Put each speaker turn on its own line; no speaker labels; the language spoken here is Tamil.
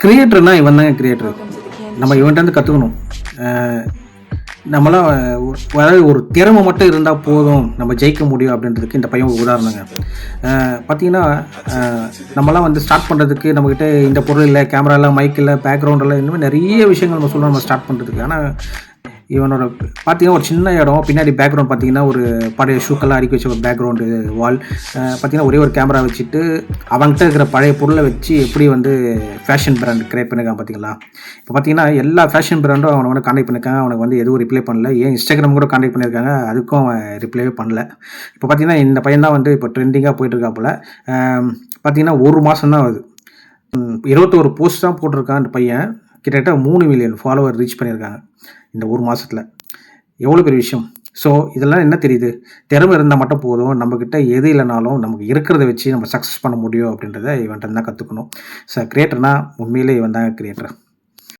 கிரியேட்டர்னா இவன் தாங்க கிரியேட்டர். நம்ம இவன்கிட்ட கற்றுக்கணும். நம்மளாம் அதாவது ஒரு திறமை மட்டும் இருந்தால் போதும், நம்ம ஜெயிக்க முடியும் அப்படின்றதுக்கு இந்த பையன் ஒரு உதாரணங்க. பார்த்தீங்கன்னா, நம்மலாம் வந்து ஸ்டார்ட் பண்ணுறதுக்கு நம்மக்கிட்ட இந்த பொருள் இல்லை, கேமரா இல்லை, மைக் இல்லை, பேக்ரவுண்ட் இல்லை, இந்த மாதிரி நிறைய விஷயங்கள் நம்ம சொல்லணும் நம்ம ஸ்டார்ட் பண்ணுறதுக்கு. ஆனால் இவனோட பார்த்தீங்கன்னா ஒரு சின்ன இடம், பின்னாடி பேக்ரவுண்ட் பார்த்தீங்கன்னா ஒரு பழைய ஷூக்கெல்லாம் அடுக்கி வச்ச ஒரு பேக்ரவுண்டு வால், பார்த்தீங்கன்னா ஒரே ஒரு கேமரா வச்சுட்டு அவன்கிட்ட இருக்கிற பழைய பொருளை வச்சு எப்படி வந்து ஃபேஷன் பிராண்ட் கிரியேட் பண்ணியிருக்கான் பார்த்தீங்களா. இப்போ பார்த்தீங்கன்னா எல்லா ஃபேஷன் பிராண்டும் அவனை வந்து கான்டாக்ட் பண்ணியிருக்காங்க. அவனுக்கு வந்து எதுவும் ரிப்ளை பண்ணல. ஏன் இன்ஸ்டாகிராம் கூட கான்டாக்ட் பண்ணியிருக்காங்க, அதுக்கும் அவன் ரிப்ளைவே பண்ணல. இப்போ பார்த்தீங்கன்னா இந்த பையன் தான் வந்து இப்போ ட்ரெண்டிங்காக போயிட்டுருக்காப்புல. பார்த்தீங்கன்னா ஒரு மாதம் தான் ஆகுது, 21 போஸ்ட் தான் போட்டிருக்கான் அந்த பையன். கிட்டத்தட்ட 3 மில்லியன் ஃபாலோவர் ரீச் பண்ணியிருக்காங்க இந்த ஒரு மாதத்தில். எவ்வளோ பெரிய விஷயம். ஸோ இதெல்லாம் என்ன தெரியுது, திறமை இருந்தால் மட்டும் போதும், நம்மக்கிட்ட எது இல்லைனாலும் நமக்கு இருக்கிறத வச்சு நம்ம சக்ஸஸ் பண்ண முடியும் அப்படின்றத இவன்கிட்ட தான் கற்றுக்கணும். ஸோ கிரியேட்டர்னா உண்மையிலே இவன் தான் கிரியேட்டர்.